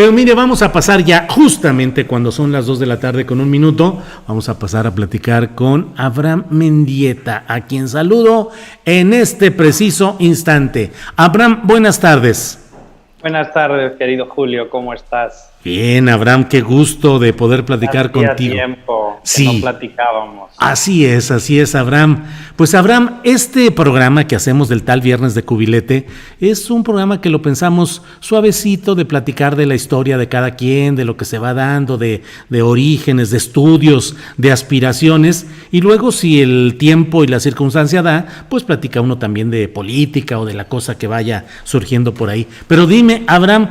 Pero mire, vamos a pasar ya justamente cuando son las 2 de la tarde con 1 minuto, vamos a pasar a platicar con Abraham Mendieta, a quien saludo en este preciso instante. Abraham, buenas tardes. Buenas tardes, querido Julio, ¿cómo estás? Bien, Abraham, qué gusto de poder platicar Hacía contigo. tiempo que Sí. no platicábamos. Así es, Abraham. Pues Abraham, este programa que hacemos del tal Viernes de Cubilete es un programa que lo pensamos suavecito, de platicar de la historia de cada quien, de lo que se va dando, de orígenes, de estudios, de aspiraciones, y luego si el tiempo y la circunstancia da, pues platica uno también de política o de la cosa que vaya surgiendo por ahí. Pero dime, Abraham,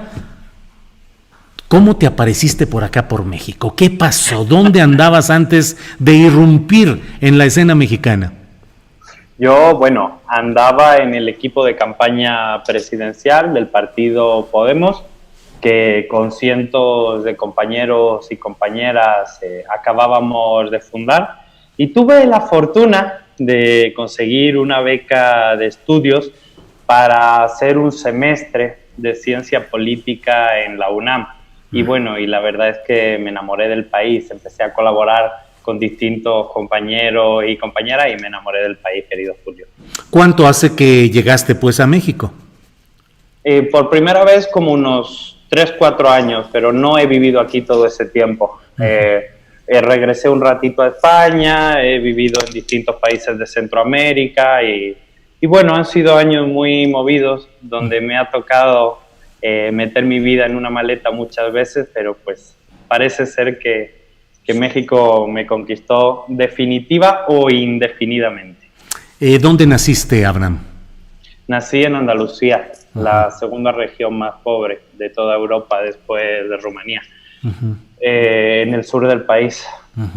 ¿cómo te apareciste por acá, por México? ¿Qué pasó? ¿Dónde andabas antes de irrumpir en la escena mexicana? Yo, bueno, andaba en el equipo de campaña presidencial del partido Podemos, que con cientos de compañeros y compañeras acabábamos de fundar, y tuve la fortuna de conseguir una beca de estudios para hacer un semestre de ciencia política en la UNAM. Y bueno, y la verdad es que me enamoré del país, empecé a colaborar con distintos compañeros y compañeras y me enamoré del país, querido Julio. ¿Cuánto hace que llegaste pues a México? Por primera vez como unos 3, 4 años, pero no he vivido aquí todo ese tiempo. Regresé un ratito a España, he vivido en distintos países de Centroamérica y bueno, han sido años muy movidos donde me ha tocado meter mi vida en una maleta muchas veces, pero pues parece ser que México me conquistó definitiva o indefinidamente. ¿Dónde naciste, Abraham? Nací en Andalucía, la segunda región más pobre de toda Europa después de Rumanía, en el sur del país,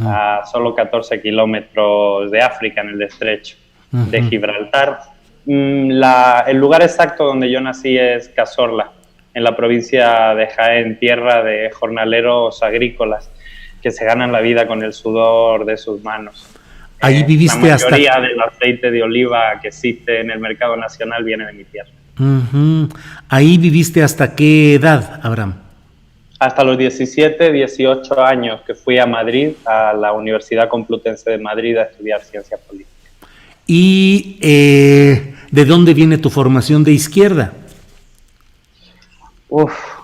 a solo 14 kilómetros de África, en el estrecho de Gibraltar. El lugar exacto donde yo nací es Cazorla, en la provincia de Jaén, tierra de jornaleros agrícolas que se ganan la vida con el sudor de sus manos. Ahí viviste la mayoría del aceite de oliva que existe en el mercado nacional viene de mi tierra. ¿Ahí viviste hasta qué edad, Abraham? Hasta los 17, 18 años, que fui a Madrid, a la Universidad Complutense de Madrid, a estudiar ciencia política. ¿Y de dónde viene tu formación de izquierda?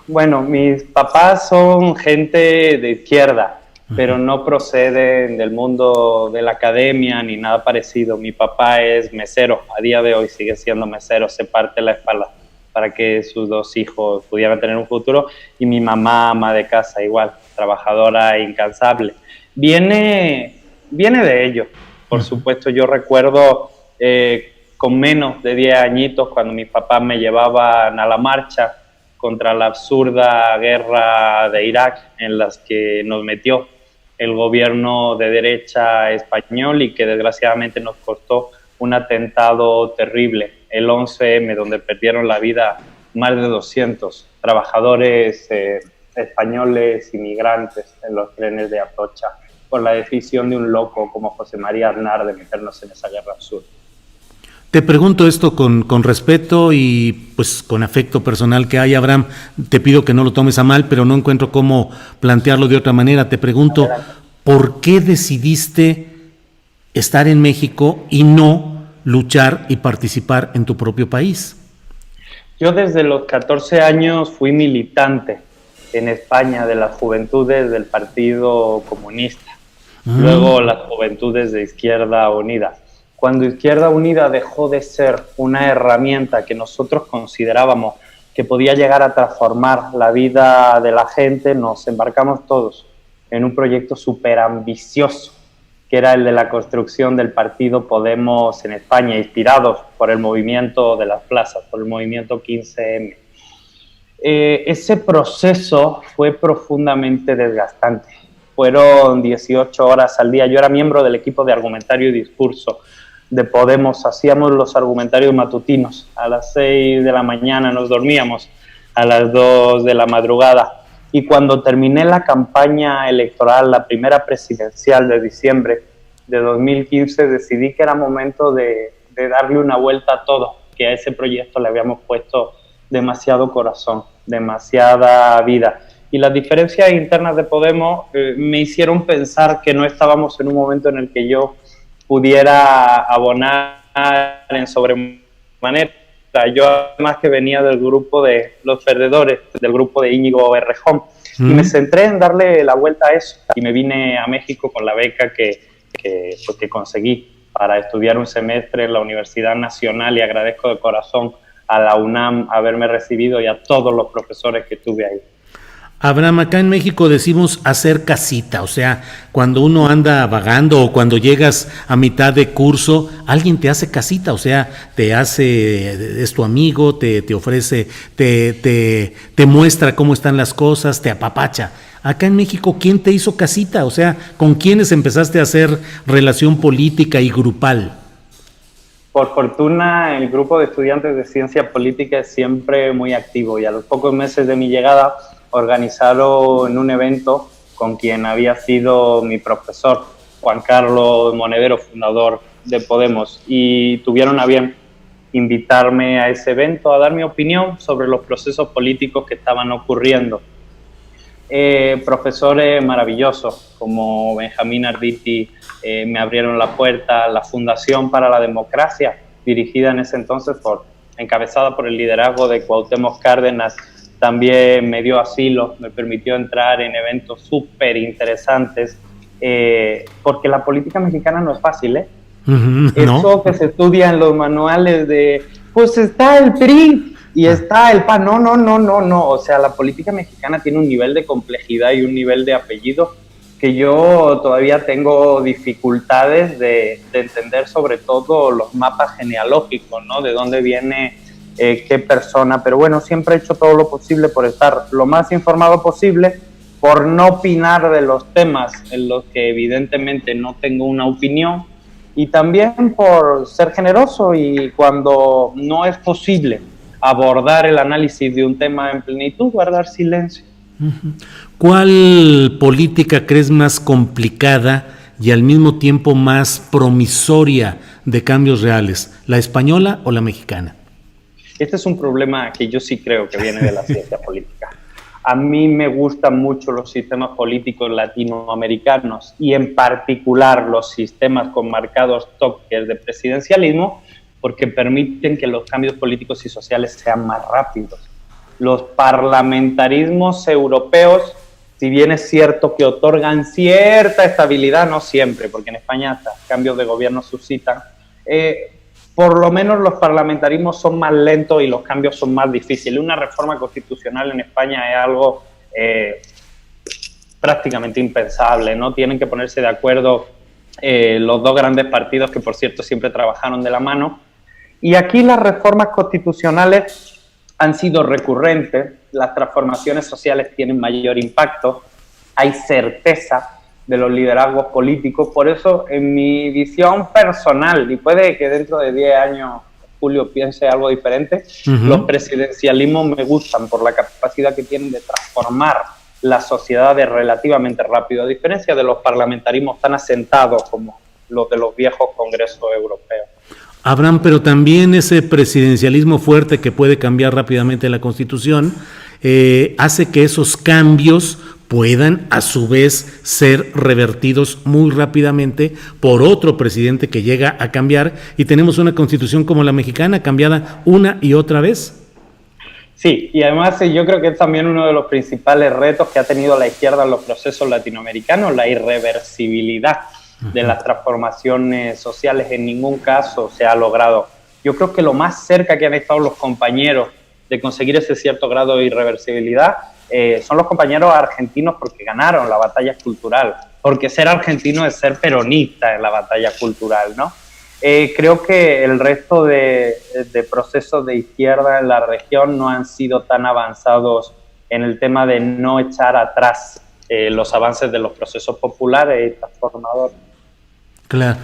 Bueno, mis papás son gente de izquierda, pero no proceden del mundo de la academia ni nada parecido. Mi papá es mesero, a día de hoy sigue siendo mesero, se parte la espalda para que sus 2 hijos pudieran tener un futuro, y mi mamá, ama de casa, igual, trabajadora incansable. Viene de ello, por supuesto. Yo recuerdo con menos de 10 añitos cuando mis papás me llevaban a la marcha contra la absurda guerra de Irak en las que nos metió el gobierno de derecha español y que desgraciadamente nos costó un atentado terrible, el 11M, donde perdieron la vida más de 200 trabajadores españoles inmigrantes en los trenes de Atocha, por la decisión de un loco como José María Aznar de meternos en esa guerra absurda. Te pregunto esto con respeto y pues con afecto personal que hay, Abraham. Te pido que no lo tomes a mal, pero no encuentro cómo plantearlo de otra manera. Te pregunto, ¿por qué decidiste estar en México y no luchar y participar en tu propio país? Yo desde los 14 años fui militante en España de las juventudes del Partido Comunista, luego las juventudes de Izquierda Unida. Cuando Izquierda Unida dejó de ser una herramienta que nosotros considerábamos que podía llegar a transformar la vida de la gente, nos embarcamos todos en un proyecto súper ambicioso, que era el de la construcción del partido Podemos en España, inspirados por el movimiento de las plazas, por el movimiento 15M. Ese proceso fue profundamente desgastante. Fueron 18 horas al día. Yo era miembro del equipo de argumentario y discurso de Podemos, hacíamos los argumentarios matutinos, a las 6 de la mañana nos dormíamos, a las 2 de la madrugada, y cuando terminé la campaña electoral, la primera presidencial de diciembre de 2015, decidí que era momento de darle una vuelta a todo, que a ese proyecto le habíamos puesto demasiado corazón, demasiada vida, y las diferencias internas de Podemos me hicieron pensar que no estábamos en un momento en el que yo pudiera abonar en sobremanera. Yo además que venía del grupo de los perdedores, del grupo de Íñigo Errejón, y me centré en darle la vuelta a eso, y me vine a México con la beca que conseguí para estudiar un semestre en la Universidad Nacional, y agradezco de corazón a la UNAM haberme recibido y a todos los profesores que tuve ahí. Abraham, acá en México decimos hacer casita, o sea, cuando uno anda vagando o cuando llegas a mitad de curso, alguien te hace casita, o sea, es tu amigo, te ofrece, te muestra cómo están las cosas, te apapacha. Acá en México, ¿quién te hizo casita? O sea, ¿con quiénes empezaste a hacer relación política y grupal? Por fortuna, el grupo de estudiantes de ciencia política es siempre muy activo, y a los pocos meses de mi llegada organizaron un evento con quien había sido mi profesor, Juan Carlos Monedero, fundador de Podemos, y tuvieron a bien invitarme a ese evento a dar mi opinión sobre los procesos políticos que estaban ocurriendo. Profesores maravillosos como Benjamín Arditi me abrieron la puerta. La Fundación para la Democracia, dirigida en ese entonces encabezada por el liderazgo de Cuauhtémoc Cárdenas, también me dio asilo, me permitió entrar en eventos súper interesantes, porque la política mexicana no es fácil, ¿eh? ¿No? Eso que se estudia en los manuales de, pues está el PRI y está el PAN, no, o sea, la política mexicana tiene un nivel de complejidad y un nivel de apellido que yo todavía tengo dificultades de entender, sobre todo los mapas genealógicos, ¿no? De dónde viene qué persona, pero bueno, siempre he hecho todo lo posible por estar lo más informado posible, por no opinar de los temas en los que evidentemente no tengo una opinión, y también por ser generoso y cuando no es posible abordar el análisis de un tema en plenitud, guardar silencio. ¿Cuál política crees más complicada y al mismo tiempo más promisoria de cambios reales, la española o la mexicana? Este es un problema que yo sí creo que viene de la ciencia política. A mí me gustan mucho los sistemas políticos latinoamericanos, y en particular los sistemas con marcados toques de presidencialismo, porque permiten que los cambios políticos y sociales sean más rápidos. Los parlamentarismos europeos, si bien es cierto que otorgan cierta estabilidad, no siempre, porque en España hasta cambios de gobierno suscitan, por lo menos los parlamentarismos son más lentos y los cambios son más difíciles. Una reforma constitucional en España es algo prácticamente impensable, ¿no? Tienen que ponerse de acuerdo los dos grandes partidos, que por cierto siempre trabajaron de la mano. Y aquí las reformas constitucionales han sido recurrentes, las transformaciones sociales tienen mayor impacto, hay certeza de los liderazgos políticos. Por eso, en mi visión personal, y puede que dentro de 10 años Julio piense algo diferente, los presidencialismos me gustan por la capacidad que tienen de transformar las sociedades relativamente rápido, a diferencia de los parlamentarismos tan asentados como los de los viejos congresos europeos. Abraham, pero también ese presidencialismo fuerte que puede cambiar rápidamente la Constitución hace que esos cambios puedan a su vez ser revertidos muy rápidamente por otro presidente que llega a cambiar, y tenemos una Constitución como la mexicana cambiada una y otra vez. Sí, y además yo creo que es también uno de los principales retos que ha tenido la izquierda en los procesos latinoamericanos, la irreversibilidad de las transformaciones sociales. En ningún caso se ha logrado. Yo creo que lo más cerca que han estado los compañeros de conseguir ese cierto grado de irreversibilidad son los compañeros argentinos, porque ganaron la batalla cultural, porque ser argentino es ser peronista en la batalla cultural, ¿no? Creo que el resto de procesos de izquierda en la región no han sido tan avanzados en el tema de no echar atrás los avances de los procesos populares y transformadores. Claro.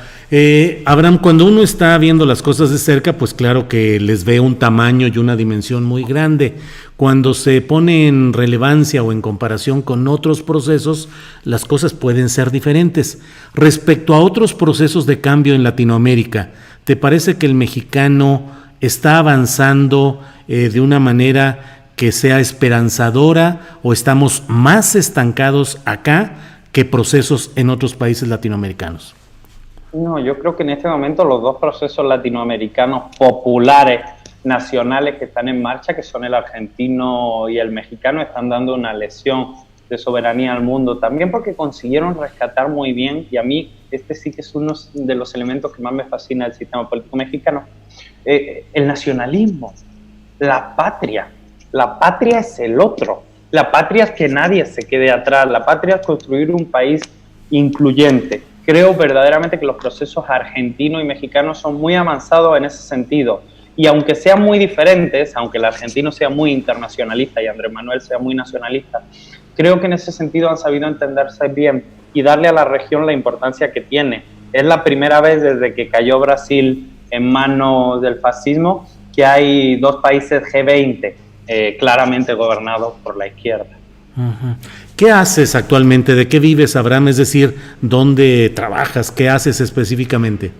Abraham, cuando uno está viendo las cosas de cerca, pues claro que les ve un tamaño y una dimensión muy grande. Cuando se pone en relevancia o en comparación con otros procesos, las cosas pueden ser diferentes. Respecto a otros procesos de cambio en Latinoamérica, ¿te parece que el mexicano está avanzando de una manera que sea esperanzadora o estamos más estancados acá que procesos en otros países latinoamericanos? No, yo creo que en este momento los dos procesos latinoamericanos populares, nacionales que están en marcha, que son el argentino y el mexicano, están dando una lección de soberanía al mundo, también porque consiguieron rescatar muy bien, y a mí este sí que es uno de los elementos que más me fascina del sistema político mexicano, el nacionalismo, la patria es el otro, la patria es que nadie se quede atrás, la patria es construir un país incluyente. Creo verdaderamente que los procesos argentino y mexicano son muy avanzados en ese sentido, y aunque sean muy diferentes, aunque el argentino sea muy internacionalista y Andrés Manuel sea muy nacionalista, creo que en ese sentido han sabido entenderse bien y darle a la región la importancia que tiene. Es la primera vez desde que cayó Brasil en manos del fascismo que hay dos países G20 claramente gobernados por la izquierda. Uh-huh. ¿Qué haces actualmente? ¿De qué vives, Abraham? Es decir, ¿dónde trabajas? ¿Qué haces específicamente?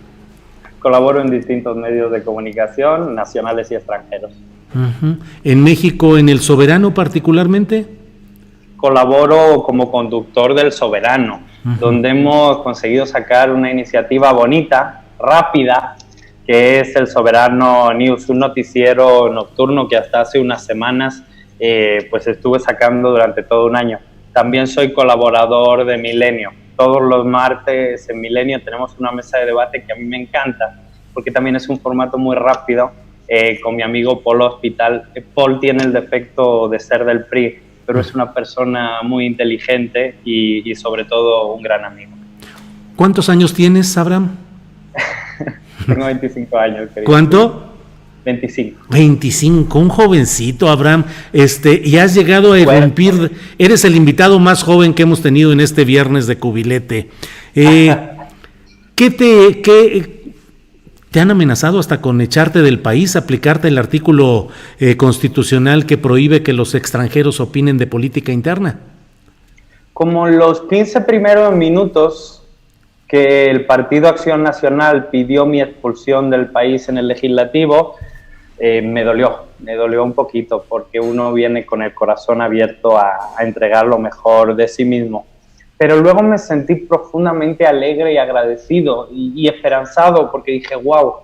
Colaboro en distintos medios de comunicación, nacionales y extranjeros. Uh-huh. ¿En México, en El Soberano particularmente? Colaboro como conductor del Soberano, donde hemos conseguido sacar una iniciativa bonita, rápida, que es el Soberano News, un noticiero nocturno que hasta hace unas semanas pues estuve sacando durante todo un año. También soy colaborador de Milenio. Todos los martes en Milenio tenemos una mesa de debate que a mí me encanta, porque también es un formato muy rápido, con mi amigo Paul Hospital. Paul tiene el defecto de ser del PRI, pero es una persona muy inteligente y sobre todo un gran amigo. ¿¿Cuántos años tienes, Abraham? Tengo 25 años, querido. ¿Cuánto? 25. 25, un jovencito, Abraham, y has llegado a irrumpir, eres el invitado más joven que hemos tenido en este viernes de Cubilete. ¿Qué te han amenazado hasta con echarte del país, aplicarte el artículo constitucional que prohíbe que los extranjeros opinen de política interna? Como los 15 primeros minutos que el Partido Acción Nacional pidió mi expulsión del país en el legislativo, me dolió un poquito, porque uno viene con el corazón abierto a entregar lo mejor de sí mismo. Pero luego me sentí profundamente alegre y agradecido y esperanzado, porque dije, wow,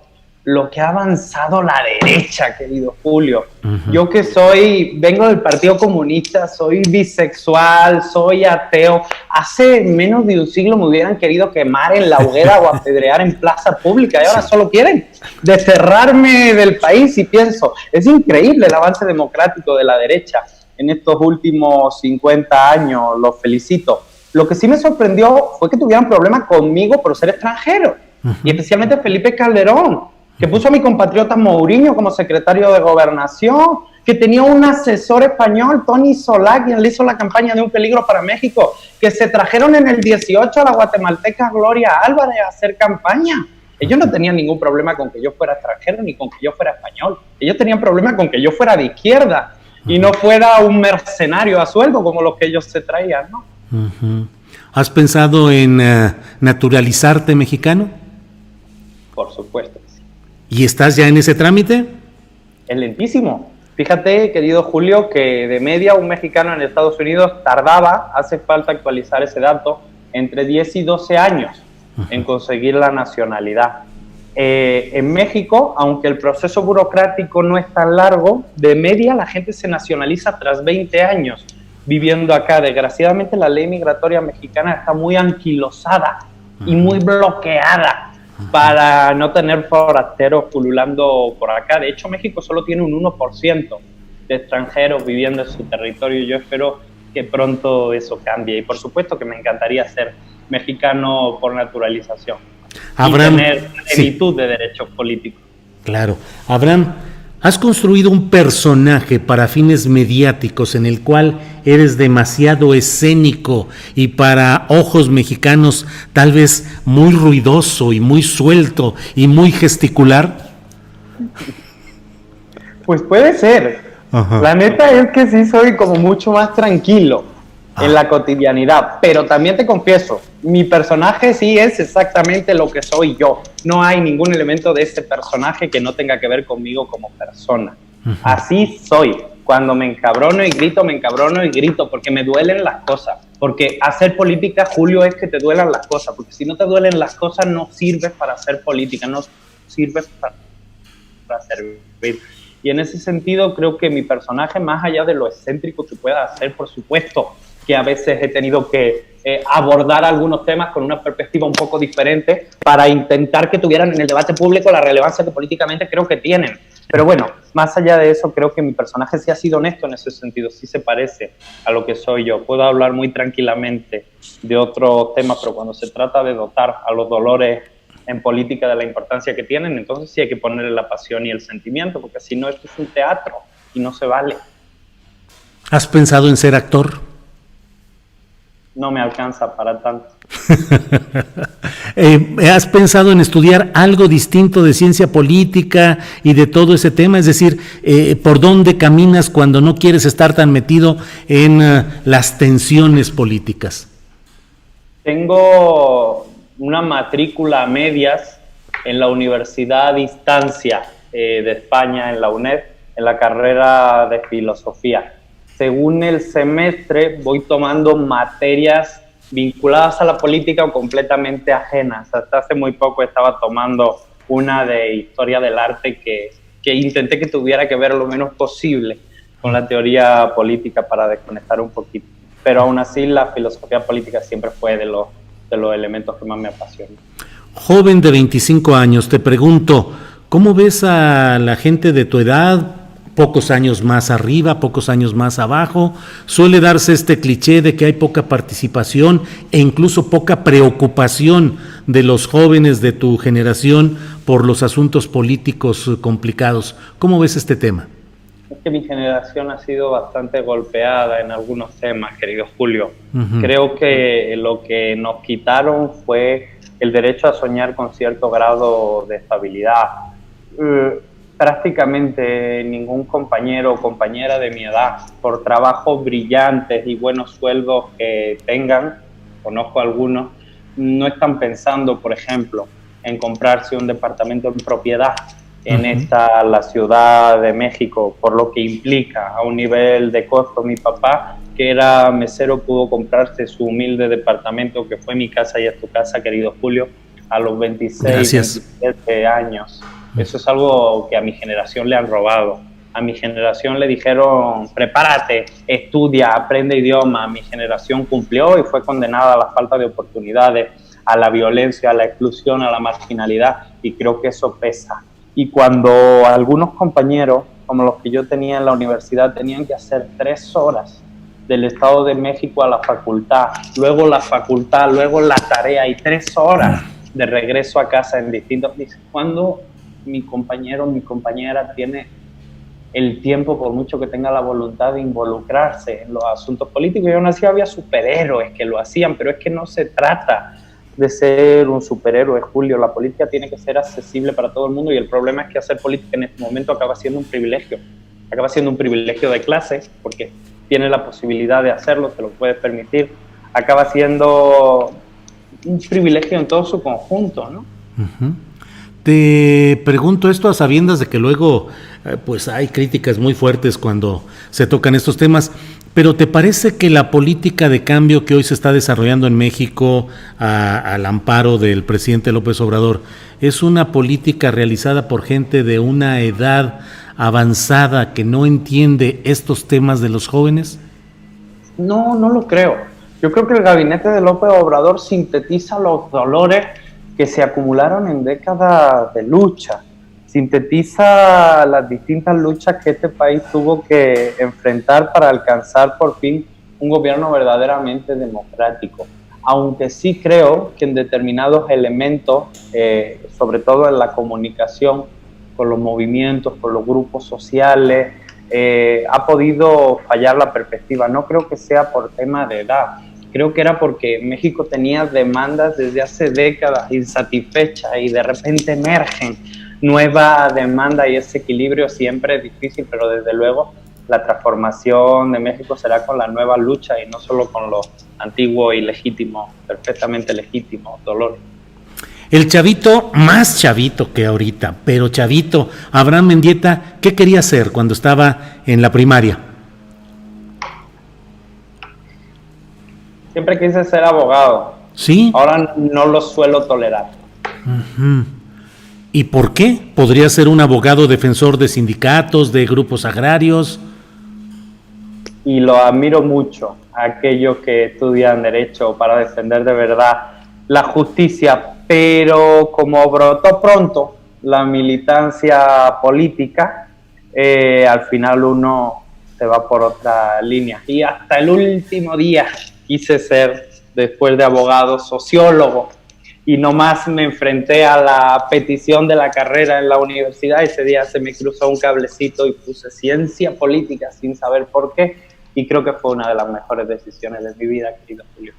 lo que ha avanzado la derecha, querido Julio. Uh-huh. Yo que vengo del Partido Comunista, soy bisexual, soy ateo. Hace menos de un siglo me hubieran querido quemar en la hoguera o apedrear en plaza pública, y ahora solo quieren desterrarme del país. Y pienso, es increíble el avance democrático de la derecha en estos últimos 50 años, los felicito. Lo que sí me sorprendió fue que tuvieran problemas conmigo por ser extranjero, uh-huh. Y especialmente Felipe Calderón, que puso a mi compatriota Mourinho como secretario de Gobernación, que tenía un asesor español, Tony Solá, quien le hizo la campaña de Un Peligro para México, que se trajeron en el 18 a la guatemalteca Gloria Álvarez a hacer campaña. Ellos no tenían ningún problema con que yo fuera extranjero ni con que yo fuera español. Ellos tenían problema con que yo fuera de izquierda y no fuera un mercenario a sueldo como los que ellos se traían, ¿no? Uh-huh. ¿Has pensado en naturalizarte mexicano? Por supuesto. ¿Y estás ya en ese trámite? Es lentísimo. Fíjate, querido Julio, que de media un mexicano en Estados Unidos tardaba, hace falta actualizar ese dato, entre 10 y 12 años en conseguir la nacionalidad. En México, aunque el proceso burocrático no es tan largo, de media la gente se nacionaliza tras 20 años viviendo acá. Desgraciadamente la ley migratoria mexicana está muy anquilosada y muy bloqueada para no tener forasteros pululando por acá. De hecho, México solo tiene un 1% de extranjeros viviendo en su territorio. Yo espero que pronto eso cambie. Y por supuesto que me encantaría ser mexicano por naturalización. Abraham, y tener plenitud de derechos políticos. Claro. Abraham, has construido un personaje para fines mediáticos en el cual eres demasiado escénico y para ojos mexicanos tal vez muy ruidoso y muy suelto y muy gesticular. Pues puede ser. Ajá. La neta es que sí soy como mucho más tranquilo en la cotidianidad, pero también te confieso, mi personaje sí es exactamente lo que soy yo. No hay ningún elemento de ese personaje que no tenga que ver conmigo como persona. Uh-huh. Así soy. Cuando me encabrono y grito, porque me duelen las cosas. Porque hacer política, Julio, es que te duelan las cosas, porque si no te duelen las cosas no sirves para hacer política, no sirves para servir. Y en ese sentido creo que mi personaje, más allá de lo excéntrico que pueda hacer, por supuesto que a veces he tenido que abordar algunos temas con una perspectiva un poco diferente para intentar que tuvieran en el debate público la relevancia que políticamente creo que tienen. Pero bueno, más allá de eso, creo que mi personaje sí ha sido honesto en ese sentido, sí se parece a lo que soy yo. Puedo hablar muy tranquilamente de otro tema, pero cuando se trata de dotar a los dolores en política de la importancia que tienen, entonces sí hay que ponerle la pasión y el sentimiento, porque si no, esto es un teatro y no se vale. ¿Has pensado en ser actor? No me alcanza para tanto. ¿Has pensado en estudiar algo distinto de ciencia política y de todo ese tema? Es decir, ¿por dónde caminas cuando no quieres estar tan metido en las tensiones políticas? Tengo una matrícula a medias en la Universidad a Distancia de España, en la UNED, en la carrera de filosofía. Según el semestre voy tomando materias vinculadas a la política o completamente ajenas. Hasta hace muy poco estaba tomando una de historia del arte que intenté que tuviera que ver lo menos posible con la teoría política para desconectar un poquito. Pero aún así la filosofía política siempre fue de los elementos que más me apasionan. Joven de 25 años, te pregunto, ¿cómo ves a la gente de tu edad? Pocos años más arriba, pocos años más abajo. Suele darse este cliché de que hay poca participación e incluso poca preocupación de los jóvenes de tu generación por los asuntos políticos complicados. ¿Cómo ves este tema? Es que mi generación ha sido bastante golpeada en algunos temas, querido Julio. Creo que lo que nos quitaron fue el derecho a soñar con cierto grado de estabilidad. Prácticamente ningún compañero o compañera de mi edad, por trabajos brillantes y buenos sueldos que tengan, conozco algunos, no están pensando, por ejemplo, en comprarse un departamento en propiedad en la Ciudad de México, por lo que implica a un nivel de costo. Mi papá, que era mesero, pudo comprarse su humilde departamento, que fue mi casa y es tu casa, querido Julio, a los 26, 27 años. Eso es algo que a mi generación le han robado. A mi generación le dijeron, prepárate, estudia, aprende idioma. Mi generación cumplió y fue condenada a la falta de oportunidades, a la violencia, a la exclusión, a la marginalidad, y creo que eso pesa. Y cuando algunos compañeros, como los que yo tenía en la universidad, tenían que hacer 3 horas del Estado de México a la facultad, luego la facultad, luego la tarea y 3 horas de regreso a casa en distintos... ¿Cuándo mi compañero, mi compañera tiene el tiempo, por mucho que tenga la voluntad de involucrarse en los asuntos políticos? Y aún así había superhéroes que lo hacían, pero es que no se trata de ser un superhéroe, Julio. La política tiene que ser accesible para todo el mundo, y el problema es que hacer política en este momento acaba siendo un privilegio de clase, porque tienes la posibilidad de hacerlo, te lo puedes permitir, acaba siendo un privilegio en todo su conjunto, ¿no? Te pregunto esto a sabiendas de que luego pues hay críticas muy fuertes cuando se tocan estos temas, pero ¿te parece que la política de cambio que hoy se está desarrollando en México al amparo del presidente López Obrador es una política realizada por gente de una edad avanzada que no entiende estos temas de los jóvenes? No, no lo creo. Yo creo que el gabinete de López Obrador sintetiza los dolores que se acumularon en décadas de lucha, sintetiza las distintas luchas que este país tuvo que enfrentar para alcanzar por fin un gobierno verdaderamente democrático. Aunque sí creo que en determinados elementos, sobre todo en la comunicación con los movimientos, con los grupos sociales, ha podido fallar la perspectiva. No creo que sea por tema de edad. Creo que era porque México tenía demandas desde hace décadas insatisfechas y de repente emergen nuevas demandas, y ese equilibrio siempre es difícil, pero desde luego la transformación de México será con la nueva lucha y no solo con los antiguos y legítimos, perfectamente legítimos dolores. El chavito, más chavito que ahorita, pero chavito, Abraham Mendieta, ¿qué quería hacer cuando estaba en la primaria? Siempre quise ser abogado. ¿Sí? Ahora no lo suelo tolerar. Uh-huh. ¿Y por qué? ¿Podría ser un abogado defensor de sindicatos, de grupos agrarios? Y lo admiro mucho, a aquellos que estudian Derecho para defender de verdad la justicia, pero como brotó pronto la militancia política, al final uno se va por otra línea. Y hasta el último día quise ser, después de abogado, sociólogo, y nomás me enfrenté a la petición de la carrera en la universidad. Ese día se me cruzó un cablecito y puse ciencia política sin saber por qué, y creo que fue una de las mejores decisiones de mi vida, querido Julio.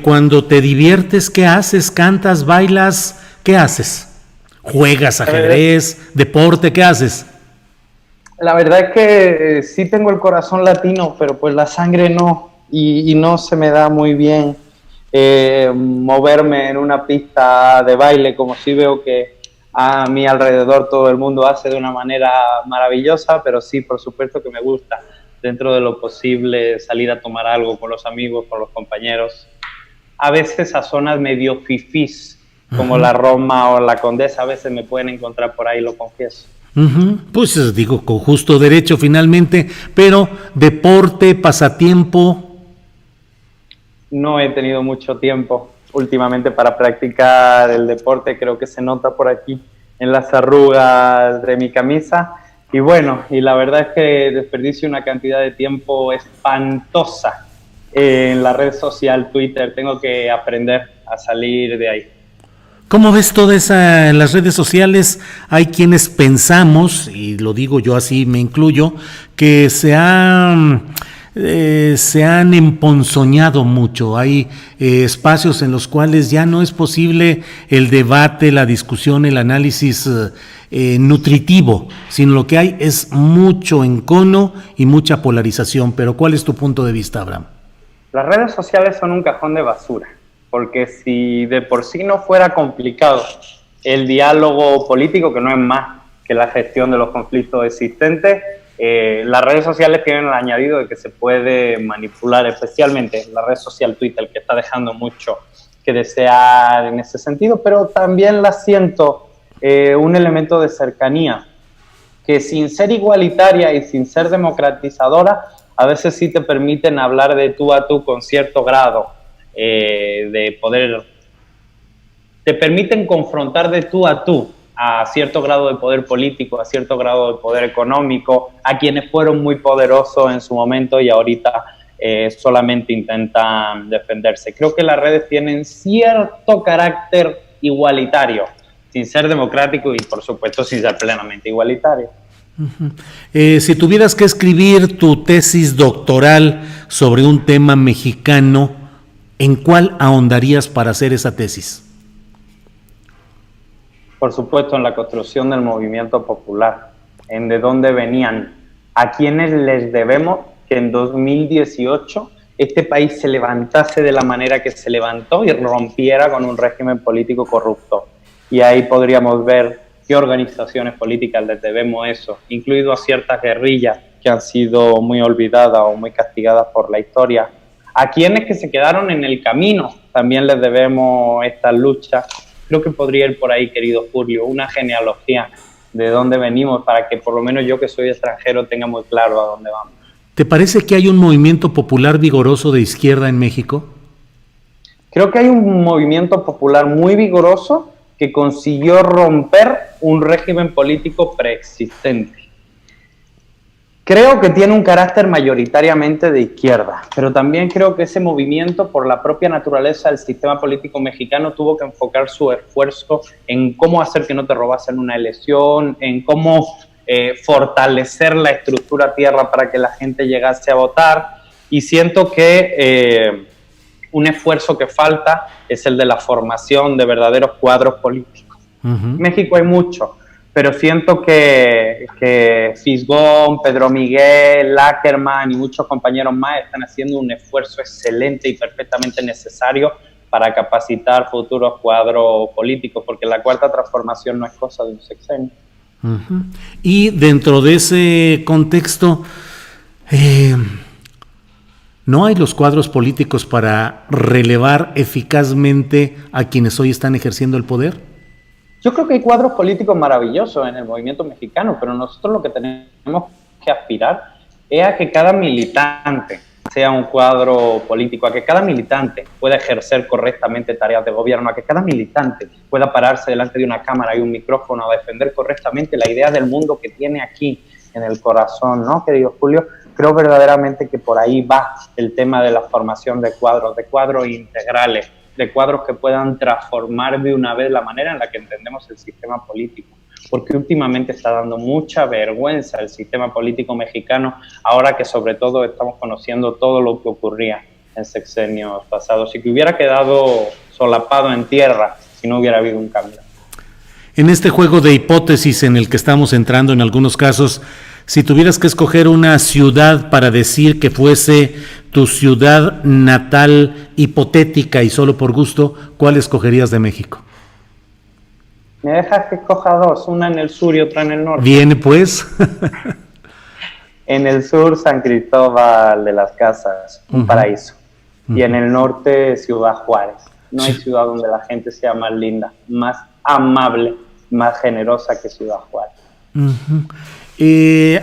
Cuando te diviertes, ¿qué haces? ¿Cantas, bailas? ¿Qué haces? ¿Juegas ajedrez, deporte? ¿Qué haces? La verdad es que sí tengo el corazón latino, pero pues la sangre no, y no se me da muy bien moverme en una pista de baile, como sí veo que a mi alrededor todo el mundo hace de una manera maravillosa, pero sí, por supuesto que me gusta, dentro de lo posible, salir a tomar algo con los amigos, con los compañeros. A veces a zonas medio fifís, como la Roma o la Condesa, a veces me pueden encontrar por ahí, lo confieso. Pues digo, con justo derecho finalmente, pero deporte, pasatiempo. No he tenido mucho tiempo últimamente para practicar el deporte, creo que se nota por aquí en las arrugas de mi camisa. Y bueno, y la verdad es que desperdicio una cantidad de tiempo espantosa en la red social Twitter. Tengo que aprender a salir de ahí. ¿Cómo ves toda esa en las redes sociales? Hay quienes pensamos, y lo digo yo así, me incluyo, que se han emponzoñado mucho. Hay espacios en los cuales ya no es posible el debate, la discusión, el análisis nutritivo, sino lo que hay es mucho encono y mucha polarización. Pero ¿cuál es tu punto de vista, Abraham? Las redes sociales son un cajón de basura, porque si de por sí no fuera complicado el diálogo político, que no es más que la gestión de los conflictos existentes, las redes sociales tienen el añadido de que se puede manipular, especialmente la red social Twitter, que está dejando mucho que desear en ese sentido, pero también la siento un elemento de cercanía, que sin ser igualitaria y sin ser democratizadora, a veces sí te permiten hablar de tú a tú con cierto grado de poder, te permiten confrontar de tú a cierto grado de poder político, a cierto grado de poder económico, a quienes fueron muy poderosos en su momento y ahorita solamente intentan defenderse. Creo que las redes tienen cierto carácter igualitario, sin ser democrático y por supuesto sin ser plenamente igualitario. Si tuvieras que escribir tu tesis doctoral sobre un tema mexicano, ¿en cuál ahondarías para hacer esa tesis? Por supuesto, en la construcción del movimiento popular, en de dónde venían, a quienes les debemos que en 2018 este país se levantase de la manera que se levantó y rompiera con un régimen político corrupto. Y ahí podríamos ver qué organizaciones políticas les debemos eso, incluido a ciertas guerrillas que han sido muy olvidadas o muy castigadas por la historia. A quienes que se quedaron en el camino también les debemos esta lucha. Creo que podría ir por ahí, querido Julio, una genealogía de dónde venimos para que por lo menos yo que soy extranjero tenga muy claro a dónde vamos. ¿Te parece que hay un movimiento popular vigoroso de izquierda en México? Creo que hay un movimiento popular muy vigoroso que consiguió romper un régimen político preexistente. Creo que tiene un carácter mayoritariamente de izquierda, pero también creo que ese movimiento, por la propia naturaleza del sistema político mexicano, tuvo que enfocar su esfuerzo en cómo hacer que no te robasen una elección, en cómo fortalecer la estructura tierra para que la gente llegase a votar, y siento que un esfuerzo que falta es el de la formación de verdaderos cuadros políticos. En México hay mucho, pero siento que Fisgón, Pedro Miguel, Lackerman y muchos compañeros más están haciendo un esfuerzo excelente y perfectamente necesario para capacitar futuros cuadros políticos, porque la cuarta transformación no es cosa de un sexenio. Uh-huh. Y dentro de ese contexto, ¿no hay los cuadros políticos para relevar eficazmente a quienes hoy están ejerciendo el poder? Yo creo que hay cuadros políticos maravillosos en el movimiento mexicano, pero nosotros lo que tenemos que aspirar es a que cada militante sea un cuadro político, a que cada militante pueda ejercer correctamente tareas de gobierno, a que cada militante pueda pararse delante de una cámara y un micrófono a defender correctamente la idea del mundo que tiene aquí en el corazón, ¿no, querido Julio? Creo verdaderamente que por ahí va el tema de la formación de cuadros integrales, de cuadros que puedan transformar de una vez la manera en la que entendemos el sistema político. Porque últimamente está dando mucha vergüenza el sistema político mexicano, ahora que sobre todo estamos conociendo todo lo que ocurría en sexenios pasados y que hubiera quedado solapado en tierra si no hubiera habido un cambio. En este juego de hipótesis en el que estamos entrando en algunos casos, si tuvieras que escoger una ciudad para decir que fuese tu ciudad natal hipotética y solo por gusto, ¿cuál escogerías de México? ¿Me dejas que escoja dos? Una en el sur y otra en el norte. Viene pues. En el sur, San Cristóbal de las Casas, un paraíso. Y en el norte, Ciudad Juárez. No hay ciudad donde la gente sea más linda, más amable, más generosa que Ciudad Juárez.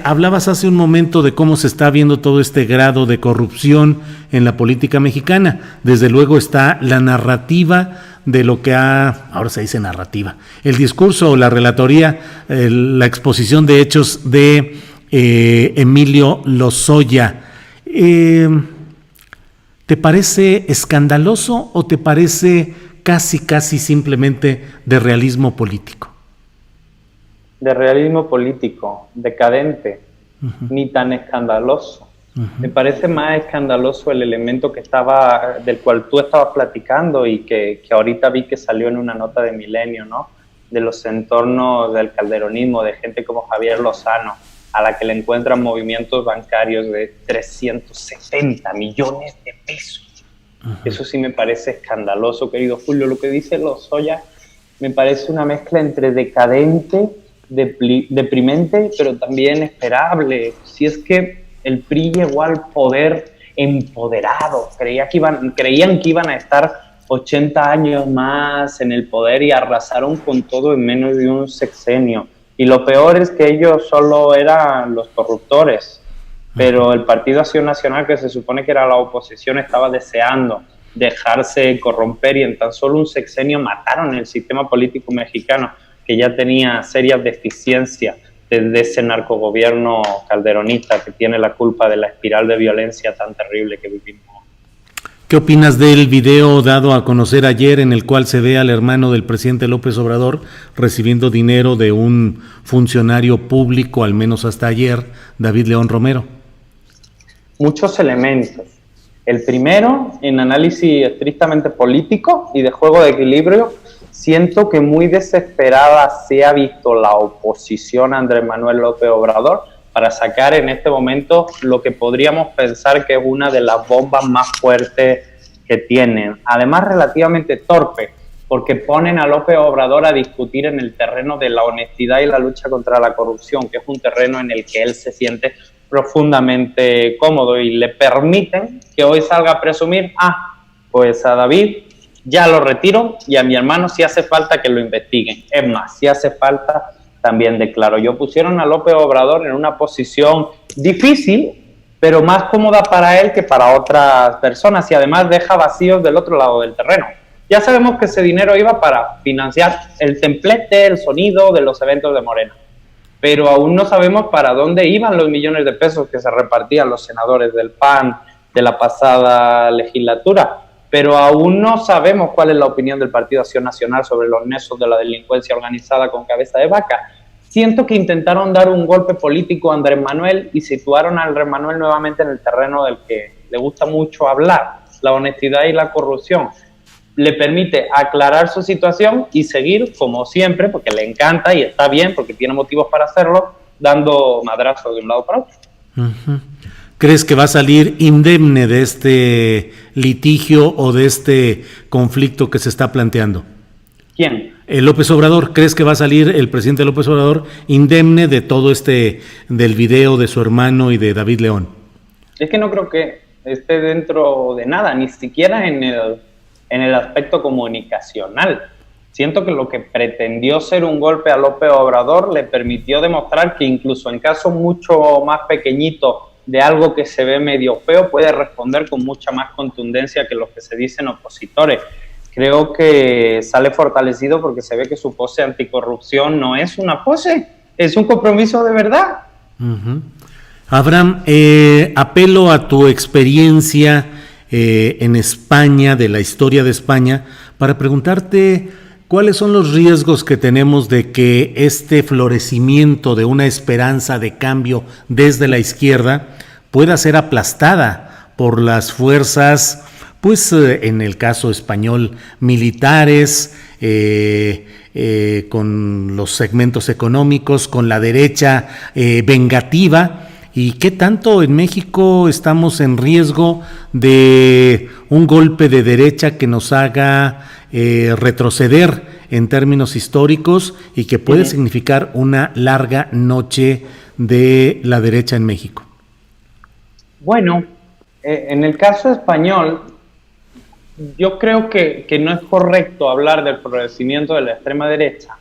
Hablabas hace un momento de cómo se está viendo todo este grado de corrupción en la política mexicana. Desde luego está la narrativa de lo que ahora se dice narrativa, el discurso o la relatoría, la exposición de hechos de Emilio Lozoya. ¿Te parece escandaloso o te parece casi simplemente de realismo político? De realismo político, decadente, ni tan escandaloso. Me parece más escandaloso el elemento del cual tú estabas platicando y que ahorita vi que salió en una nota de Milenio, ¿no? De los entornos del calderonismo, de gente como Javier Lozano, a la que le encuentran movimientos bancarios de 370 millones de pesos. Eso sí me parece escandaloso, querido Julio. Lo que dice Lozoya me parece una mezcla entre decadente, deprimente, pero también esperable. Si es que el PRI llegó al poder empoderado, creían que iban a estar 80 años más en el poder y arrasaron con todo en menos de un sexenio. Y lo peor es que ellos solo eran los corruptores, pero el Partido Acción Nacional, que se supone que era la oposición, estaba deseando dejarse corromper y en tan solo un sexenio mataron el sistema político mexicano, que ya tenía serias deficiencias desde ese narcogobierno calderonista que tiene la culpa de la espiral de violencia tan terrible que vivimos. ¿Qué opinas del video dado a conocer ayer en el cual se ve al hermano del presidente López Obrador recibiendo dinero de un funcionario público, al menos hasta ayer, David León Romero? Muchos elementos. El primero, en análisis estrictamente político y de juego de equilibrio, siento que muy desesperada se ha visto la oposición a Andrés Manuel López Obrador para sacar en este momento lo que podríamos pensar que es una de las bombas más fuertes que tienen. Además, relativamente torpe, porque ponen a López Obrador a discutir en el terreno de la honestidad y la lucha contra la corrupción, que es un terreno en el que él se siente profundamente cómodo, y le permiten que hoy salga a presumir, pues a David ya lo retiro y a mi hermano si hace falta que lo investiguen. Es más, si hace falta también declaro yo. Pusieron a López Obrador en una posición difícil, pero más cómoda para él que para otras personas, y además deja vacíos del otro lado del terreno. Ya sabemos que ese dinero iba para financiar el templete, el sonido de los eventos de Morena, pero aún no sabemos para dónde iban los millones de pesos que se repartían los senadores del PAN de la pasada legislatura. Pero aún no sabemos cuál es la opinión del Partido Acción Nacional sobre los nexos de la delincuencia organizada con cabeza de vaca. Siento que intentaron dar un golpe político a Andrés Manuel y situaron a Andrés Manuel nuevamente en el terreno del que le gusta mucho hablar, la honestidad y la corrupción. Le permite aclarar su situación y seguir, como siempre, porque le encanta y está bien, porque tiene motivos para hacerlo, dando madrazos de un lado para otro. crees que va a salir indemne de este litigio o de este conflicto que se está planteando? ¿Quién? López Obrador. ¿Crees que va a salir el presidente López Obrador indemne de todo del video de su hermano y de David León? Es que no creo que esté dentro de nada, ni siquiera en el aspecto comunicacional. Siento que lo que pretendió ser un golpe a López Obrador le permitió demostrar que incluso en casos mucho más pequeñitos de algo que se ve medio feo, puede responder con mucha más contundencia que los que se dicen opositores. Creo que sale fortalecido porque se ve que su pose anticorrupción no es una pose, es un compromiso de verdad. Uh-huh. Abraham, apelo a tu experiencia en España, de la historia de España, para preguntarte cuáles son los riesgos que tenemos de que este florecimiento de una esperanza de cambio desde la izquierda pueda ser aplastada por las fuerzas, pues en el caso español, militares, con los segmentos económicos, con la derecha vengativa. ¿Y qué tanto en México estamos en riesgo de un golpe de derecha que nos haga retroceder en términos históricos y que puede significar una larga noche de la derecha en México? Bueno, en el caso español, yo creo que no es correcto hablar del florecimiento de la extrema derecha,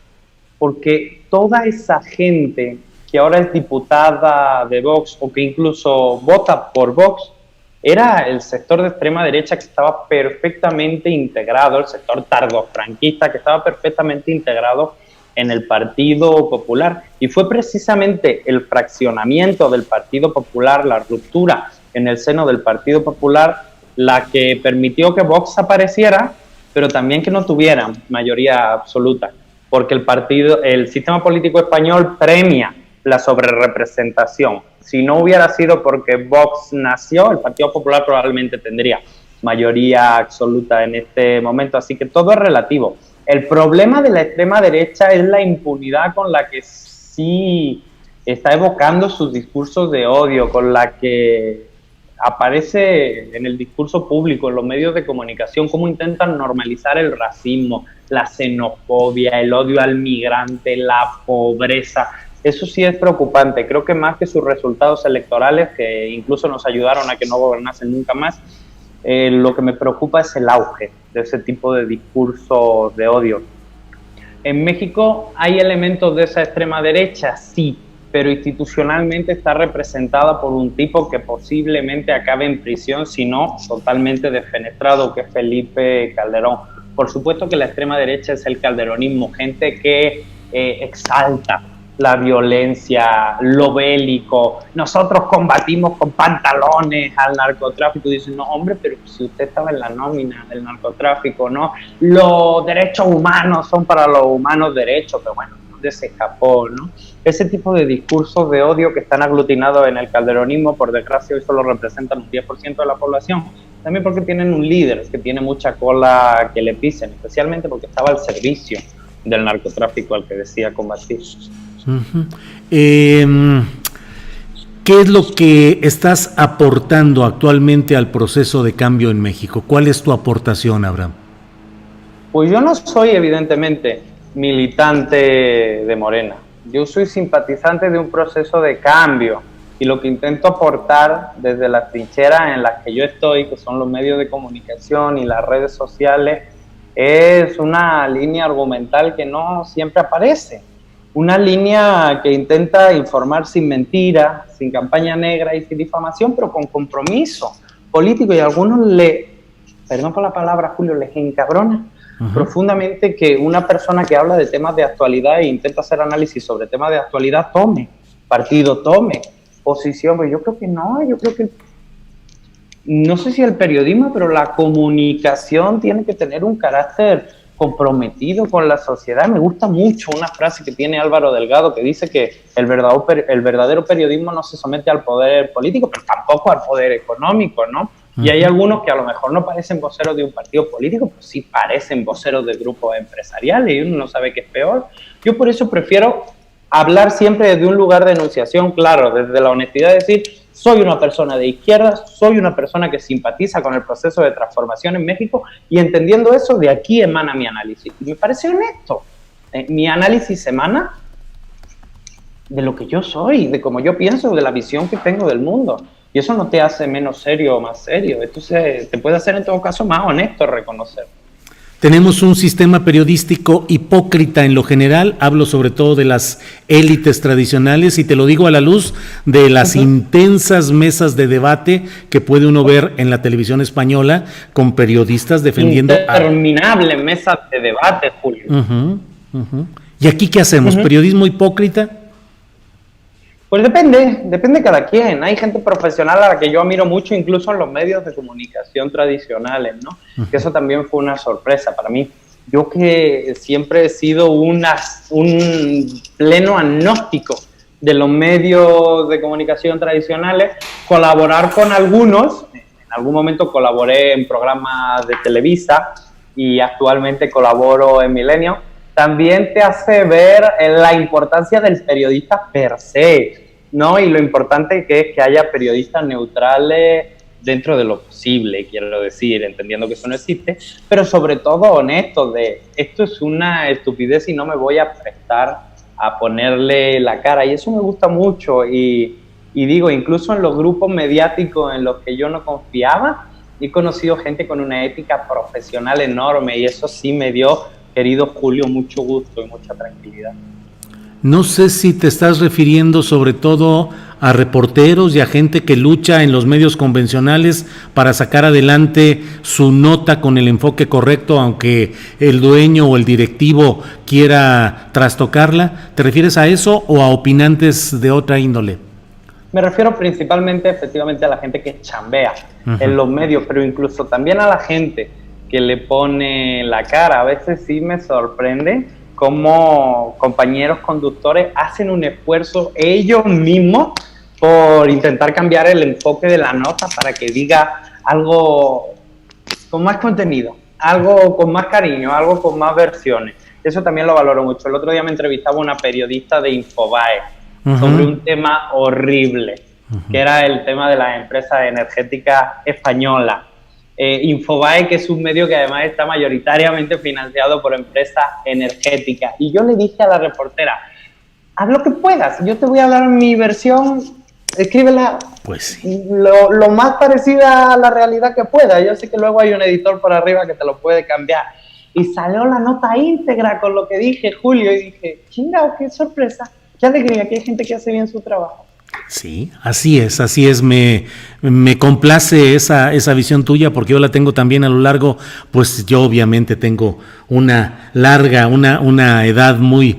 porque toda esa gente que ahora es diputada de Vox o que incluso vota por Vox, era el sector de extrema derecha que estaba perfectamente integrado, el sector tardofranquista que estaba perfectamente integrado en el Partido Popular. Y fue precisamente el fraccionamiento del Partido Popular, la ruptura en el seno del Partido Popular, la que permitió que Vox apareciera, pero también que no tuviera mayoría absoluta, porque el sistema político español premia la sobrerepresentación. Si no hubiera sido porque Vox nació, el Partido Popular probablemente tendría mayoría absoluta en este momento, así que todo es relativo. El problema de la extrema derecha es la impunidad con la que sí está evocando sus discursos de odio, con la que aparece en el discurso público, en los medios de comunicación, cómo intentan normalizar el racismo, la xenofobia, el odio al migrante, la pobreza. Eso sí es preocupante. Creo que más que sus resultados electorales, que incluso nos ayudaron a que no gobernasen nunca más, lo que me preocupa es el auge de ese tipo de discurso de odio. En México hay elementos de esa extrema derecha, sí, pero institucionalmente está representada por un tipo que posiblemente acabe en prisión, si no totalmente defenestrado, que es Felipe Calderón. Por supuesto que la extrema derecha es el calderonismo, gente que exalta la violencia, lo bélico. Nosotros combatimos con pantalones al narcotráfico. Dicen, no, hombre, pero si usted estaba en la nómina del narcotráfico, ¿no? Los derechos humanos son para los humanos derechos, pero bueno, ¿dónde se escapó, no? Ese tipo de discursos de odio que están aglutinados en el calderonismo, por desgracia, hoy solo representan un 10% de la población. También porque tienen un líder que tiene mucha cola que le pisen, especialmente porque estaba al servicio del narcotráfico al que decía combatir. Uh-huh. ¿Qué es lo que estás aportando actualmente al proceso de cambio en México? ¿Cuál es tu aportación, Abraham? Pues yo no soy evidentemente militante de Morena. Yo soy simpatizante de un proceso de cambio y lo que intento aportar desde las trincheras en las que yo estoy, que son los medios de comunicación y las redes sociales, es una línea argumental que no siempre aparece. Una línea que intenta informar sin mentira, sin campaña negra y sin difamación, pero con compromiso político. Y a algunos perdón por la palabra, Julio, les encabrona profundamente que una persona que habla de temas de actualidad e intenta hacer análisis sobre temas de actualidad tome partido, tome posición. Pero yo creo que no, yo creo que no sé si el periodismo, pero la comunicación tiene que tener un carácter comprometido con la sociedad. Me gusta mucho una frase que tiene Álvaro Delgado que dice que el verdadero periodismo no se somete al poder político, pero tampoco al poder económico, ¿no? Y hay algunos que a lo mejor no parecen voceros de un partido político, pero sí parecen voceros de grupos empresariales y uno no sabe qué es peor. Yo por eso prefiero hablar siempre desde un lugar de enunciación, claro, desde la honestidad, de decir, soy una persona de izquierdas, soy una persona que simpatiza con el proceso de transformación en México y entendiendo eso, de aquí emana mi análisis. Y me parece honesto. Mi análisis emana de lo que yo soy, de cómo yo pienso, de la visión que tengo del mundo. Y eso no te hace menos serio o más serio. Entonces, te puede hacer en todo caso más honesto reconocer. Tenemos un sistema periodístico hipócrita en lo general, hablo sobre todo de las élites tradicionales y te lo digo a la luz de las intensas mesas de debate que puede uno ver en la televisión española con periodistas defendiendo... Interminable mesas de debate, Julio. ¿Y aquí qué hacemos? ¿Periodismo hipócrita? Pues depende de cada quien. Hay gente profesional a la que yo admiro mucho, incluso en los medios de comunicación tradicionales, ¿no? Que eso también fue una sorpresa para mí. Yo que siempre he sido un pleno agnóstico de los medios de comunicación tradicionales, colaborar con algunos, en algún momento colaboré en programas de Televisa y actualmente colaboro en Milenio, también te hace ver la importancia del periodista per se, ¿no? Y lo importante que es que haya periodistas neutrales dentro de lo posible, quiero decir, entendiendo que eso no existe, pero sobre todo honestos de esto es una estupidez y no me voy a prestar a ponerle la cara. Y eso me gusta mucho y digo, incluso en los grupos mediáticos en los que yo no confiaba, he conocido gente con una ética profesional enorme y eso sí me dio, querido Julio, mucho gusto y mucha tranquilidad. No sé si te estás refiriendo sobre todo a reporteros y a gente que lucha en los medios convencionales para sacar adelante su nota con el enfoque correcto, aunque el dueño o el directivo quiera trastocarla. ¿Te refieres a eso o a opinantes de otra índole? Me refiero principalmente, efectivamente, a la gente que chambea en los medios, pero incluso también a la gente que le pone la cara. A veces sí me sorprende cómo compañeros conductores hacen un esfuerzo ellos mismos por intentar cambiar el enfoque de la nota para que diga algo con más contenido, algo con más cariño, algo con más versiones. Eso también lo valoro mucho. El otro día me entrevistaba una periodista de Infobae sobre un tema horrible, que era el tema de las empresas energéticas españolas. Infobae, que es un medio que además está mayoritariamente financiado por empresas energéticas. Y yo le dije a la reportera, haz lo que puedas, yo te voy a dar mi versión, escríbela pues lo más parecida a la realidad que pueda. Yo sé que luego hay un editor por arriba que te lo puede cambiar. Y salió la nota íntegra con lo que dije, Julio, y dije, chingao, qué sorpresa, qué alegría, que hay gente que hace bien su trabajo. Sí, así es, me complace esa visión tuya porque yo la tengo también a lo largo, pues yo obviamente tengo una larga, una edad muy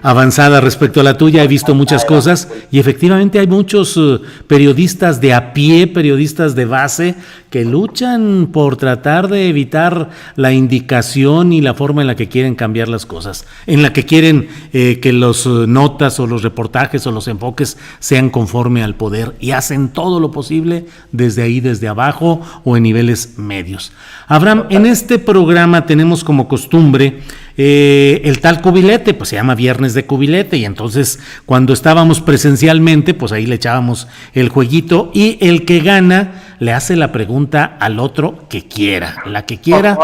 avanzada respecto a la tuya, he visto muchas cosas y efectivamente hay muchos periodistas de a pie, periodistas de base que luchan por tratar de evitar la indicación y la forma en la que quieren cambiar las cosas, en la que quieren que los notas o los reportajes o los enfoques sean conforme al poder y hacen todo lo posible desde ahí, desde abajo o en niveles medios. Abraham, en este programa tenemos como costumbre el tal cubilete, pues se llama Viernes de Cubilete y entonces cuando estábamos presencialmente, pues ahí le echábamos el jueguito y el que gana le hace la pregunta al otro que quiera, la que quiera.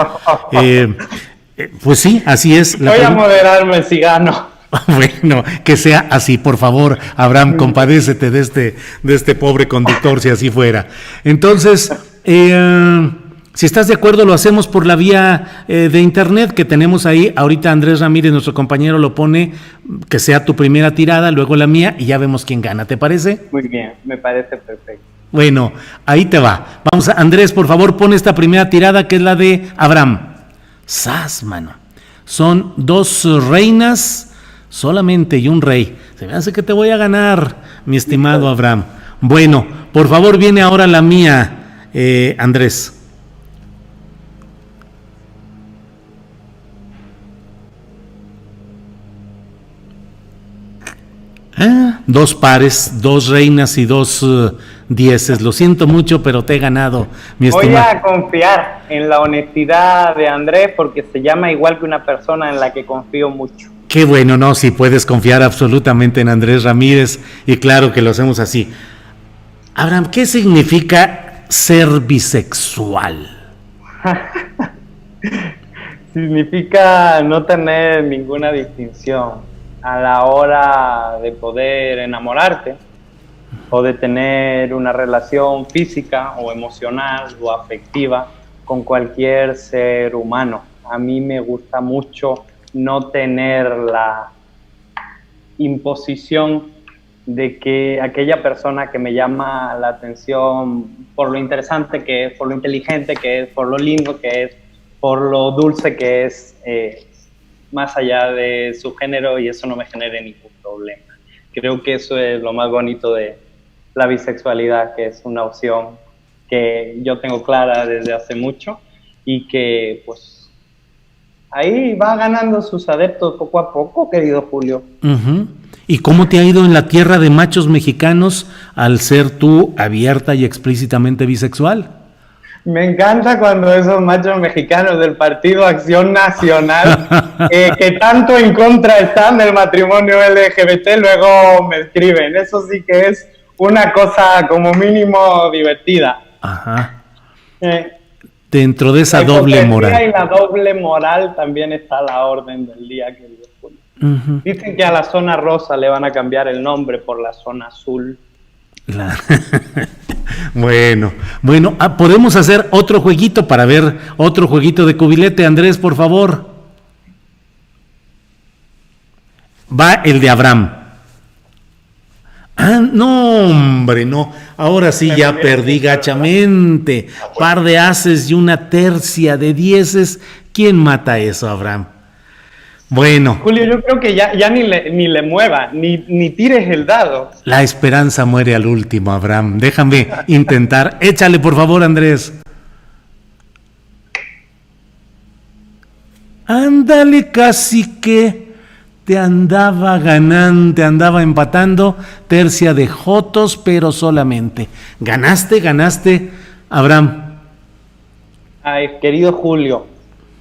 Pues sí, así es. Voy a moderarme si gano. Bueno, que sea así, por favor, Abraham, compadécete de este pobre conductor, si así fuera. Entonces, si estás de acuerdo, lo hacemos por la vía de internet que tenemos ahí. Ahorita Andrés Ramírez, nuestro compañero, lo pone, que sea tu primera tirada, luego la mía, y ya vemos quién gana, ¿te parece? Muy bien, me parece perfecto. Bueno, ahí te va. Vamos, Andrés, por favor, pon esta primera tirada, que es la de Abraham. ¡Sas, mano! Son 2 reinas solamente y un rey. Se me hace que te voy a ganar, mi estimado Abraham. Bueno, por favor, viene ahora la mía, Andrés. Dos pares, 2 reinas y 2 dieces. Lo siento mucho, pero te he ganado, mi estimado. Voy a confiar en la honestidad de Andrés porque se llama igual que una persona en la que confío mucho. Qué bueno, no, si puedes confiar absolutamente en Andrés Ramírez y claro que lo hacemos así. Abraham, ¿qué significa ser bisexual? Significa no tener ninguna distinción a la hora de poder enamorarte o de tener una relación física o emocional o afectiva con cualquier ser humano. A mí me gusta mucho no tener la imposición de que aquella persona que me llama la atención por lo interesante que es, por lo inteligente que es, por lo lindo que es, por lo dulce que es, más allá de su género, y eso no me genere ningún problema. Creo que eso es lo más bonito de la bisexualidad, que es una opción que yo tengo clara desde hace mucho y que pues ahí va ganando sus adeptos poco a poco, querido Julio. Uh-huh. ¿Y cómo te ha ido en la tierra de machos mexicanos al ser tú abierta y explícitamente bisexual? Me encanta cuando esos machos mexicanos del Partido Acción Nacional, que tanto en contra están del matrimonio LGBT, luego me escriben. Eso sí que es una cosa como mínimo divertida. Ajá. Dentro de esa doble moral. Y la doble moral también está a la orden del día, querido Julio. Uh-huh. Dicen que a la zona rosa le van a cambiar el nombre por la zona azul. Bueno, podemos hacer otro jueguito para ver otro jueguito de cubilete. Andrés, por favor. Va el de Abraham. Ah, no, hombre, no. Ahora sí ya perdí gachamente. Par de ases y una tercia de dieces. ¿Quién mata eso, Abraham? Bueno. Julio, yo creo que ya ni le mueva, ni tires el dado. La esperanza muere al último, Abraham. Déjame intentar. Échale, por favor, Andrés. Ándale, casi que te andaba ganando, te andaba empatando. Tercia de jotos, pero solamente. Ganaste, Abraham. Ay, querido Julio,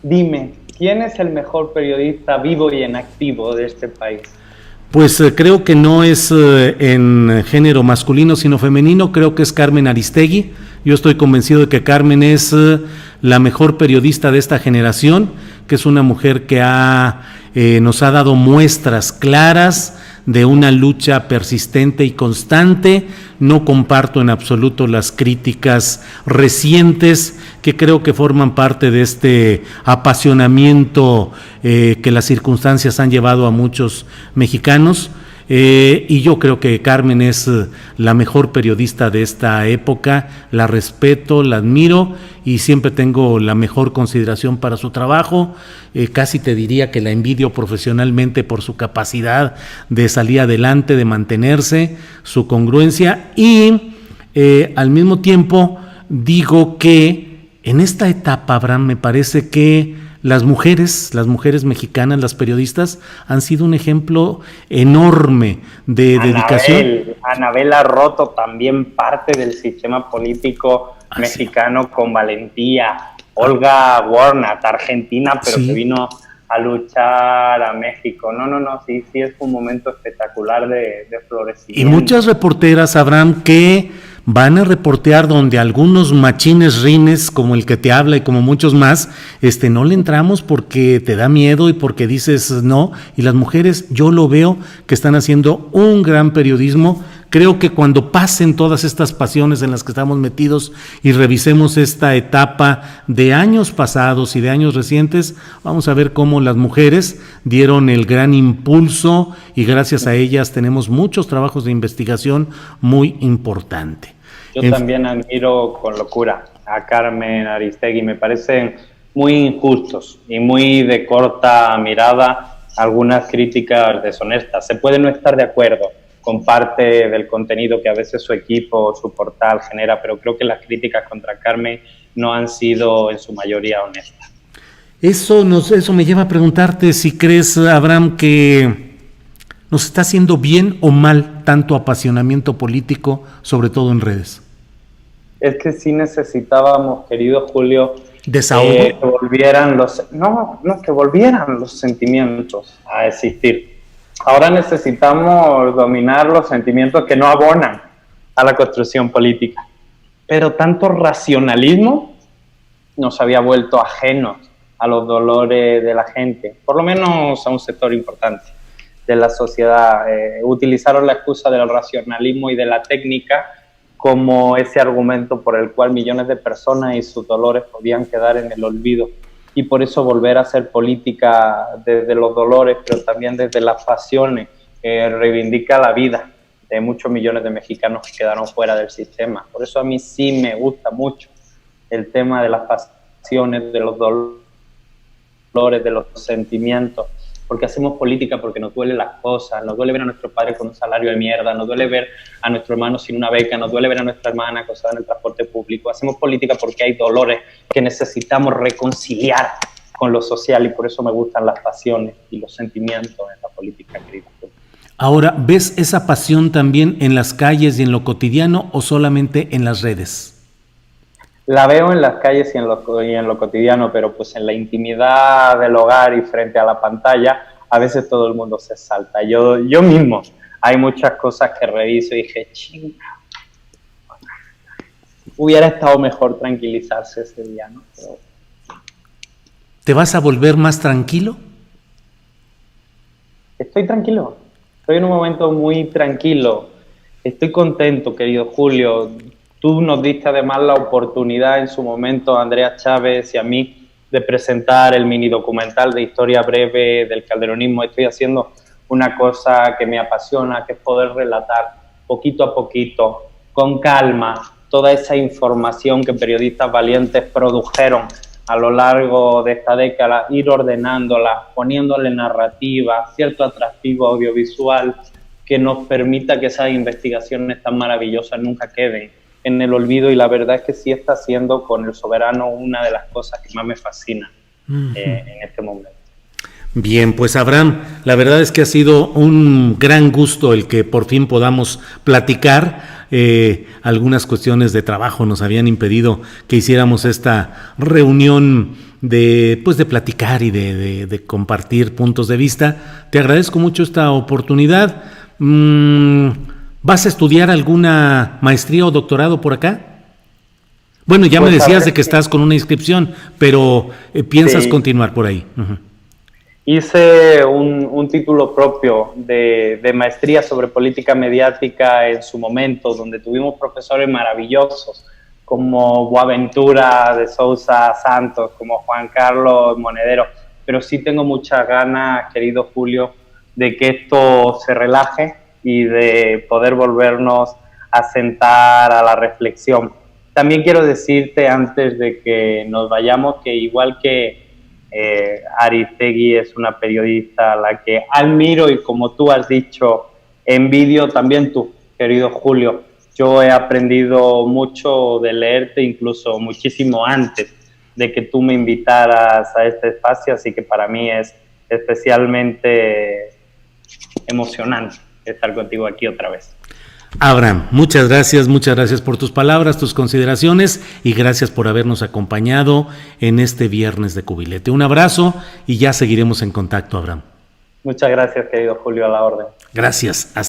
dime, ¿quién es el mejor periodista vivo y en activo de este país? Pues creo que no es en género masculino, sino femenino. Creo que es Carmen Aristegui. Yo estoy convencido de que Carmen es la mejor periodista de esta generación, que es una mujer que nos ha dado muestras claras de una lucha persistente y constante. No comparto en absoluto las críticas recientes que creo que forman parte de este apasionamiento que las circunstancias han llevado a muchos mexicanos. Y yo creo que Carmen es la mejor periodista de esta época, la respeto, la admiro y siempre tengo la mejor consideración para su trabajo. Casi te diría que la envidio profesionalmente por su capacidad de salir adelante, de mantenerse, su congruencia y al mismo tiempo digo que en esta etapa, Abraham, me parece que las mujeres mexicanas, las periodistas, han sido un ejemplo enorme de dedicación. Anabel ha roto también parte del sistema político mexicano con valentía. Olga Warnat, argentina, pero que vino a luchar a México. Sí, es un momento espectacular de florecimiento. Y muchas reporteras, Abraham, que van a reportear donde algunos machines rines, como el que te habla y como muchos más, no le entramos porque te da miedo y porque dices no, y las mujeres, yo lo veo que están haciendo un gran periodismo. Creo que cuando pasen todas estas pasiones en las que estamos metidos y revisemos esta etapa de años pasados y de años recientes, vamos a ver cómo las mujeres dieron el gran impulso y gracias a ellas tenemos muchos trabajos de investigación muy importantes. Yo también admiro con locura a Carmen Aristegui, me parecen muy injustos y muy de corta mirada algunas críticas deshonestas. Se puede no estar de acuerdo con parte del contenido que a veces su equipo, su portal genera, pero creo que las críticas contra Carmen no han sido en su mayoría honestas. Eso me lleva a preguntarte si crees, Abraham, que nos está haciendo bien o mal tanto apasionamiento político, sobre todo en redes. Es que sí necesitábamos, querido Julio, desahogo. Que volvieran los sentimientos a existir. Ahora necesitamos dominar los sentimientos que no abonan a la construcción política. Pero tanto racionalismo nos había vuelto ajenos a los dolores de la gente, por lo menos a un sector importante de la sociedad. Utilizaron la excusa del racionalismo y de la técnica como ese argumento por el cual millones de personas y sus dolores podían quedar en el olvido. Y por eso volver a hacer política desde los dolores, pero también desde las pasiones, reivindica la vida de muchos millones de mexicanos que quedaron fuera del sistema. Por eso a mí sí me gusta mucho el tema de las pasiones, de los dolores, de los sentimientos, porque hacemos política porque nos duelen las cosas, nos duele ver a nuestro padre con un salario de mierda, nos duele ver a nuestro hermano sin una beca, nos duele ver a nuestra hermana acosada en el transporte público. Hacemos política porque hay dolores que necesitamos reconciliar con lo social, y por eso me gustan las pasiones y los sentimientos en la política, querido. Ahora, ¿ves esa pasión también en las calles y en lo cotidiano o solamente en las redes? La veo en las calles y en lo cotidiano, pero pues en la intimidad del hogar y frente a la pantalla, a veces todo el mundo se salta. Yo mismo, hay muchas cosas que reviso y dije, chinga, hubiera estado mejor tranquilizarse ese día, ¿no? Pero... ¿Te vas a volver más tranquilo? Estoy tranquilo, estoy en un momento muy tranquilo, estoy contento, querido Julio. Tú nos diste además la oportunidad en su momento, a Andrea Chávez y a mí, de presentar el mini documental de historia breve del calderonismo. Estoy haciendo una cosa que me apasiona, que es poder relatar poquito a poquito, con calma, toda esa información que periodistas valientes produjeron a lo largo de esta década, ir ordenándola, poniéndole narrativa, cierto atractivo audiovisual que nos permita que esas investigaciones tan maravillosas nunca queden en el olvido. Y la verdad es que sí está siendo con El Soberano una de las cosas que más me fascina en este momento. Bien, pues Abraham, la verdad es que ha sido un gran gusto el que por fin podamos platicar. Algunas cuestiones de trabajo nos habían impedido que hiciéramos esta reunión de platicar y de compartir puntos de vista. Te agradezco mucho esta oportunidad. ¿Vas a estudiar alguna maestría o doctorado por acá? Bueno, ya me decías de que estás con una inscripción, pero ¿piensas continuar por ahí? Uh-huh. Hice un título propio de maestría sobre política mediática en su momento, donde tuvimos profesores maravillosos como Boaventura de Sousa Santos, como Juan Carlos Monedero, pero sí tengo muchas ganas, querido Julio, de que esto se relaje y de poder volvernos a sentar a la reflexión. También quiero decirte, antes de que nos vayamos, que igual que Aristegui es una periodista a la que admiro y, como tú has dicho, envidio, también tú, querido Julio. Yo he aprendido mucho de leerte, incluso muchísimo antes de que tú me invitaras a este espacio, así que para mí es especialmente emocionante estar contigo aquí otra vez. Abraham, muchas gracias por tus palabras, tus consideraciones, y gracias por habernos acompañado en este viernes de Cubilete. Un abrazo y ya seguiremos en contacto, Abraham. Muchas gracias, querido Julio, a la orden. Gracias.